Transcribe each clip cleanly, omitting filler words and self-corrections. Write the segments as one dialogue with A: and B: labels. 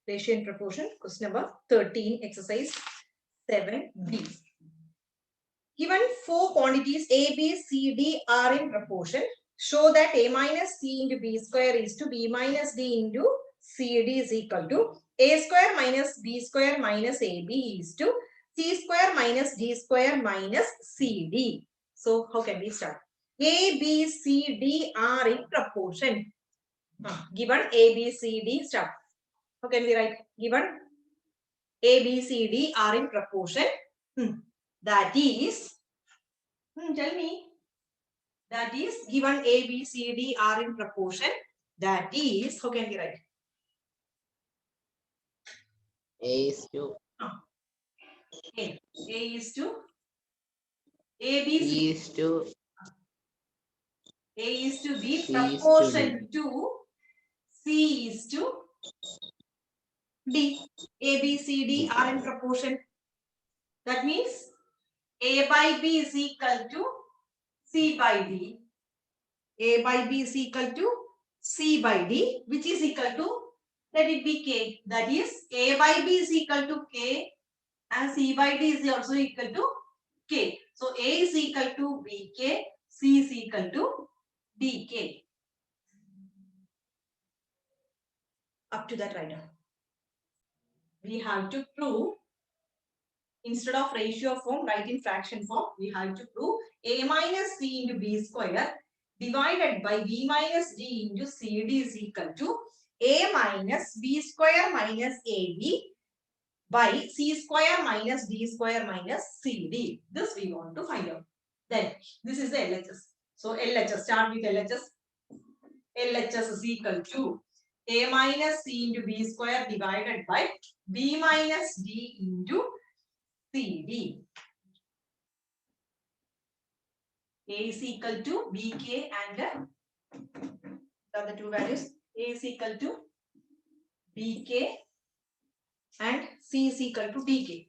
A: Ratio in proportion. Question number 13, exercise 7B. Given four quantities A, B, C, D are in proportion, show that A minus C into B square is to B minus D into C D is equal to A square minus B square minus AB is to C square minus D square minus CD. So how can we start? A, B, C, D are in proportion. Given A, B, C, D, start. How can we write? Given A, B, C, D are in proportion. That is, tell me. That is, given A, B, C, D are in proportion. That is, how can we write?
B: A is to
A: A is to A, B,
B: B
A: C.
B: is to
A: A is to B
B: C is to
A: proportion
B: D.
A: to C is to D. A, B, C, D are in proportion. That means A by B is equal to C by D. A by B is equal to C by D, which is equal to, let it be K. That is, A by B is equal to K and C by D is also equal to K. So, A is equal to BK, C is equal to DK. Up to that right now. We have to prove, instead of ratio form, write in fraction form, we have to prove A minus C into B square divided by B minus D into CD is equal to A minus B square minus AB by C square minus D square minus CD. This we want to find out. Then this is the LHS. So LHS, start with LHS. LHS is equal to A minus C into B square divided by B minus D into CD. A is equal to BK and the other two values. A is equal to BK and C is equal to DK.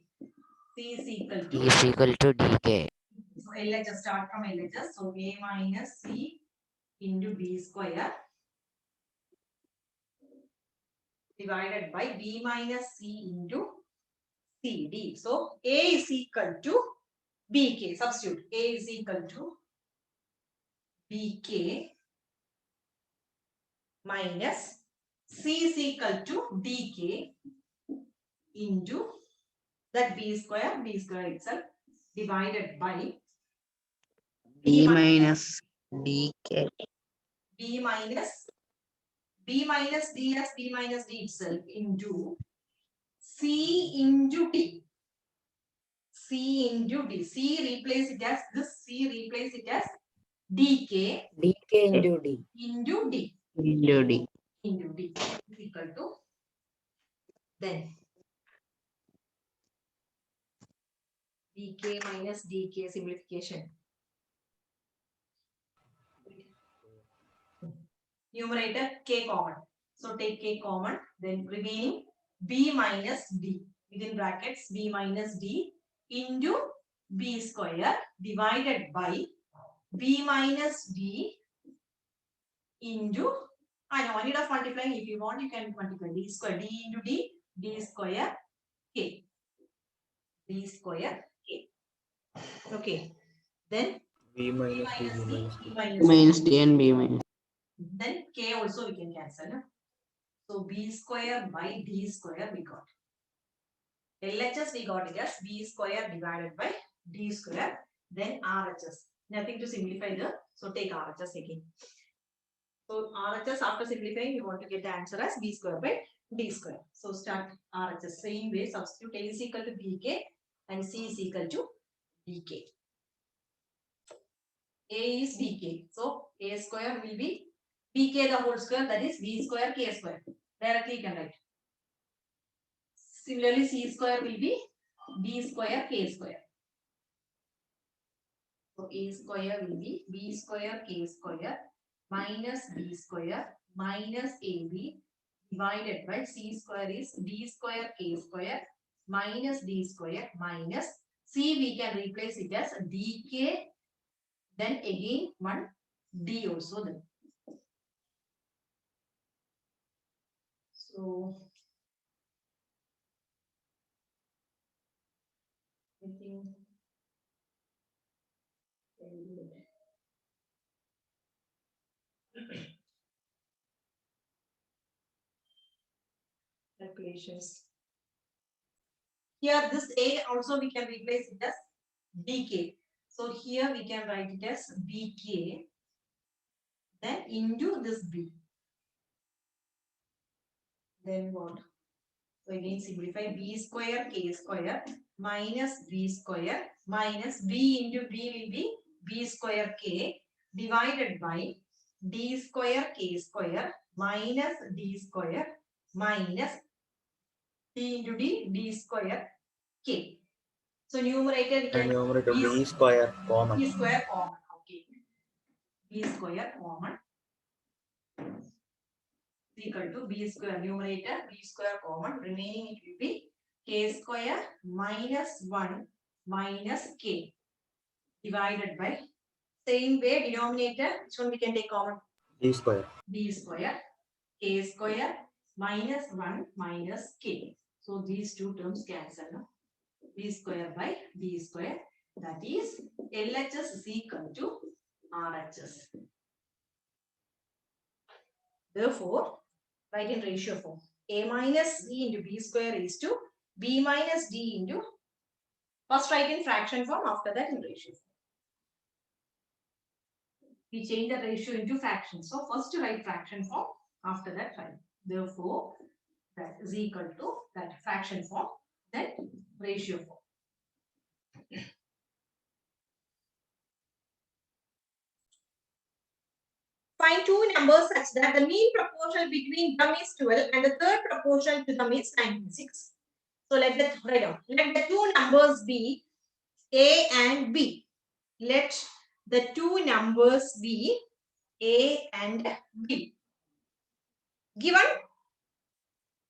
A: C is equal to
B: D is equal to DK.
A: So LHS, start from LHS. So A minus C into B square divided by B minus C into CD. So A is equal to BK. Substitute. A is equal to BK minus C is equal to DK into that B square itself divided by
B: B minus DK.
A: B minus D as B minus D itself into C into D. C into D. C replace it as this. C replace it as DK
B: DK into D.
A: into D.
B: Into D.
A: Into D is equal to then DK minus DK simplification. Numerator K common. So take K common. Then remaining B minus D. Within brackets B minus D into B square divided by B minus D into, I know, I need of multiplying. If you want, you can multiply D square, D into D square K. D square K. Okay. Then
C: B minus D, B minus
A: B
C: D.
B: Minus D and B minus.
A: Then K also we can cancel. No? So B square by D square we got. LHS we got it as B square divided by D square. Then RHS. Nothing to simplify there. So take RHS again. So RHS, after simplifying, you want to get the answer as B square by D square. So start RHS. Same way, substitute A is equal to BK and C is equal to DK. A is BK. So A square will be BK the whole square, that is B square K square. Directly you can write. Similarly, C square will be B square K square. So A square will be B square K square minus B square minus AB divided by C square is D square K square minus D square minus C, we can replace it as DK, then again one D also then. So calculations. Here this A also we can replace it as BK. So here we can write it as BK, then into this B. Then what? So again simplify B square K square minus B square minus B into B will be B square K divided by D square K square minus D square minus D into D square K. So numerator we
C: And
A: can
C: numerator b square
A: B
C: common.
A: square common. Okay. B square common is equal to B square numerator B square common, remaining it will be K square minus 1 minus K divided by same way denominator, which one we can take common?
C: B square.
A: B square K square minus 1 minus K. So these two terms cancel. No? B square by B square, that is LHS is equal to RHS. Therefore, write in ratio form. A minus C into B square is to B minus D into, first write in fraction form, after that in ratio form. We change the ratio into fraction. So first write fraction form, after that write. Therefore, that is equal to that fraction form, then ratio form. Find two numbers such that the mean proportion between them is 12 and the third proportion to them is 96. So let the write down. Let the two numbers be A and B. Let the two numbers be A and B. Given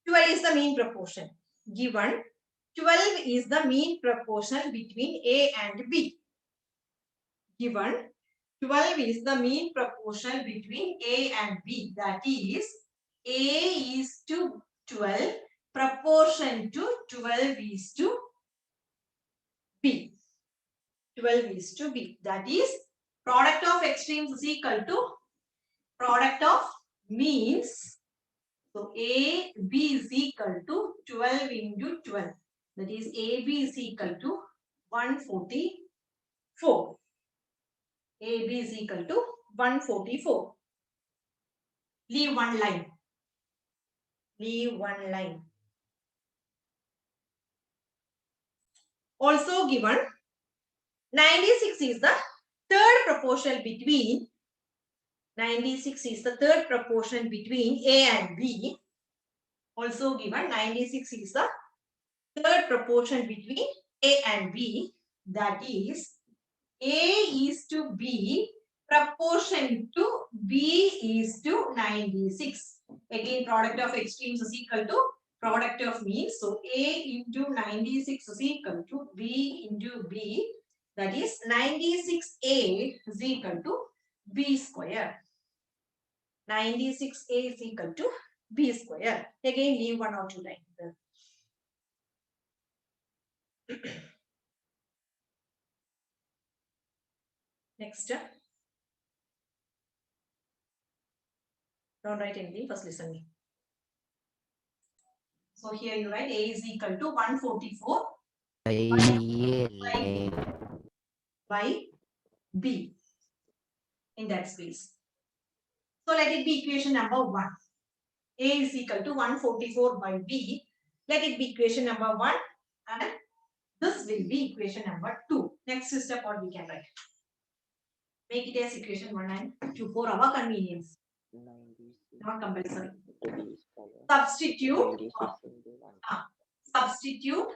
A: 12 is the mean proportion. Given 12 is the mean proportion between A and B. Given 12 is the mean proportion between A and B. That is, A is to 12, proportion to 12 is to B. 12 is to B. That is, product of extremes is equal to product of means. So, AB is equal to 12 into 12. That is, AB is equal to 144. AB is equal to 144. Leave one line. Leave one line. Also given 96 is the third proportion between 96 is the third proportion between A and B. Also given 96 is the third proportion between A and B. That is, A is to B, proportion to B is to 96. Again, product of extremes is equal to product of means. So, A into 96 is equal to B into B. That is, 96A is equal to B square. 96A is equal to B square. Again, leave one or two lines. Next. Don't write anything, first listen me. So here you write A is equal to 144 by B in that space. So let it be equation number 1. A is equal to 144 by B. Let it be equation number 1 and this will be equation number 2. Next step what we can write. Make it as equation 1 and 2 for our convenience. Not compulsory. Substitute. Substitute.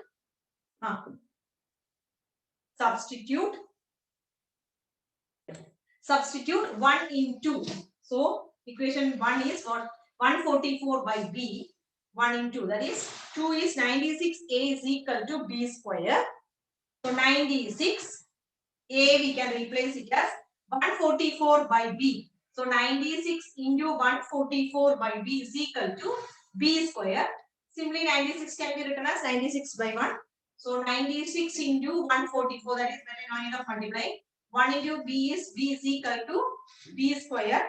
A: Substitute 1 into. So equation 1 is what? 144 by B. 1 into, that is 2 is 96. A is equal to B square. So 96. A we can replace it as 144 by B. So 96 into 144 by B is equal to B square. Simply 96 can be written as 96 by 1. So 96 into 144, that is very line of multiplying. 1 into B is equal to B square.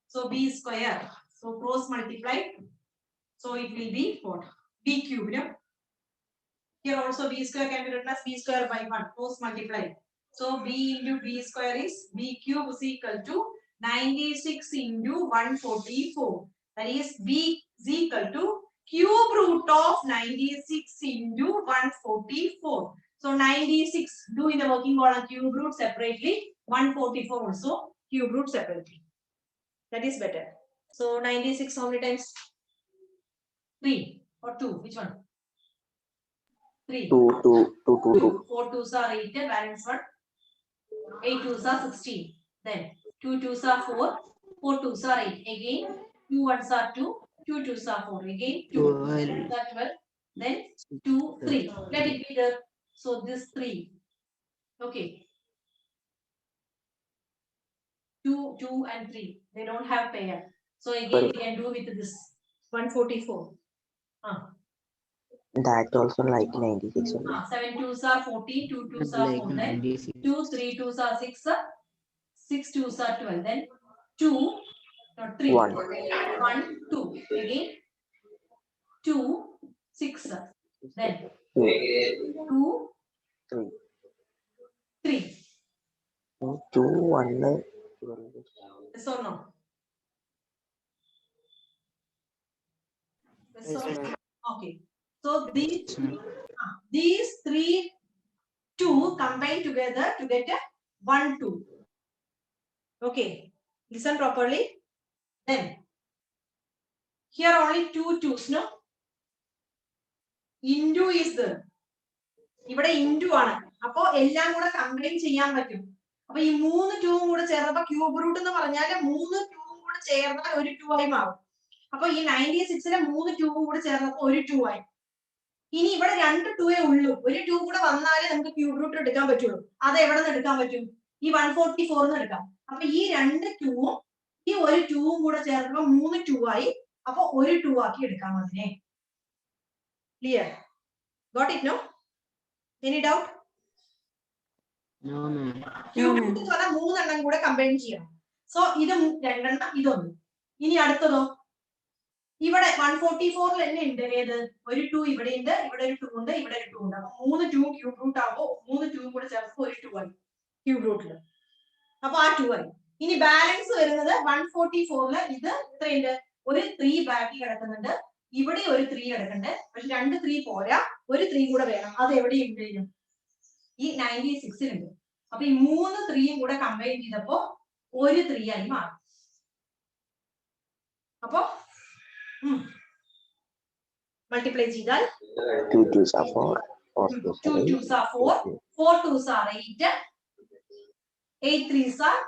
A: So B square. So cross multiply. So it will be what? b cube. No? Here also b square can be written as b square by 1, cross multiply. So b into b square is b cube is equal to 96 into 144. That is b is equal to cube root of 96 into 144. So 96 do in the working column cube root separately, 144 also cube root separately. That is better. So 96 how many times? 3 or 2? Which one? 3.
C: 2, 2, 2, 2, 2.
A: 4 2s are 8, balance 1. 8 2s are 16. Then 2 2s are 4, 4 2s are 8. Again 2 1s are 2, 2 2s are 4. Again 2 2s are 12. Then 2 3. Let it be there. So this 3. Okay. 2 2 and 3. They don't have pair. So again we can do with this 144.
C: That also like 96 only.
A: 7 2s are 14, 2 2s are 4. Then 2 3 2s are 6, 6 2s are 12. Then 2, not 3.
C: 1.
A: 1 2. Again 2 6. Then 2
C: 3.
A: 3.
C: 2, 1.
A: Yes or no? Yes or no? Okay. So these 3 2 combine together to get a 1 2. Okay. Listen properly. Then here only 2 2s, no? Into is there. ഇവിടെ into ആണ്. അപ്പോൾ എല്ലാം കൂടെ combine ചെയ്യാൻ പറ്റും. അപ്പോൾ ഈ 3 2 കൂടെ ചേർന്നപ്പോൾ ക്യൂബ് റൂട്ട് എന്ന് പറഞ്ഞാൽ 3 2 കൂടെ ചേർന്നാൽ ഒരു 2 ആയി മാറും. അപ്പോൾ ഈ 96 ലെ 3 2 കൂടെ ചേർന്നപ്പോൾ ഒരു 2 ആയി. ഇനി ഇവിടെ 2 2 ഉള്ളൂ. ഒരു 2 കൂടെ വന്നാലേ നമുക്ക് ക്യൂബ് റൂട്ട് എടുക്കാൻ പറ്റുള്ളൂ. അത് എവിടെ നിന്ന് എടുക്കാൻ പറ്റും? ഈ 144 ന്ന് എടുക്കാം. അപ്പോൾ ഈ 2 2 ഈ ഒരു 2 കൂടെ ചേർന്നപ്പോൾ 3 2 ആയി. അപ്പോൾ ഒരു 2 ആക്കി എടുക്കാം അതിനെ. Clear? Got it, no? Any doubt?
B: No, ma'am.
A: Cube root എന്ന് പറഞ്ഞാൽ 3 എണ്ണം കൂടെ കമ്പൈൻ ചെയ്യണം. സോ ഇത് 2 എണ്ണം ഇതൊന്ന്. ഇനി അടുത്തതോ? ഇവിടെ 144 തന്നെ ഉണ്ട് ഏത്? ഒരു 2 ഇവിടെ ഉണ്ട്, ഇവിടെ ഒരു 2 ഉണ്ട്, ഇവിടെ ഒരു 2 ഉണ്ട്. അപ്പോൾ 3 2 ക്യൂബ് റൂട്ട് ആവുമ്പോൾ 3 2 കൂടെ ചേർക്കുമ്പോൾ ഒരു 2 ആയി ക്യൂബ് റൂട്ടിൽ. അപ്പോൾ ആ 2 ആയി. ഇനി ബാലൻസ് വരുന്നത് 144ല് ഇത് എത്രയുണ്ട്? ഒരു 3 ബാക്കി കിടക്കുന്നുണ്ട്. ഇവിടെ ഒരു 3 കിടക്കുന്നുണ്ട്. പക്ഷെ 2 3 പോരാ, ഒരു 3 കൂടെ വേണം. അത് എവിടെയുണ്ട്? ഈ 96ലുണ്ട്. അപ്പൊ ഈ 3 3യും കൂടെ കമ്പൈൻ ചെയ്തപ്പോ ഒരു 3 ആയി മാറും. അപ്പൊ മൾട്ടിപ്ലൈ ചെയ്താൽ
C: 2 2s are 4.
A: 2 2s are 4, 4 2s are 8, 8 3s are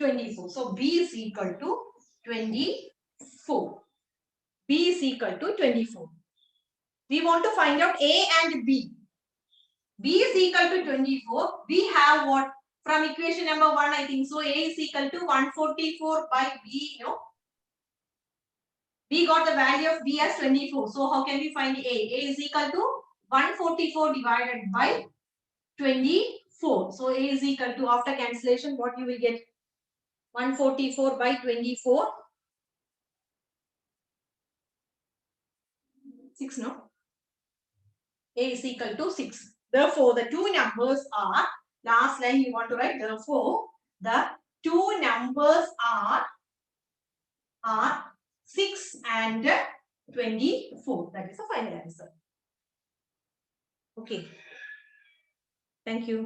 A: 24. So B is equal to 24. B is equal to 24. We want to find out A and B. B is equal to 24. We have what? From equation number 1, I think so. A is equal to 144 by B. No? We got the value of B as 24. So how can we find A? A is equal to 144 divided by 24. So A is equal to, after cancellation, what you will get? 144 by 24. 6, no? A is equal to 6. Therefore, the two numbers are, last line you want to write, therefore, the two numbers are 6 and 24. That is the final answer. Okay. Thank you.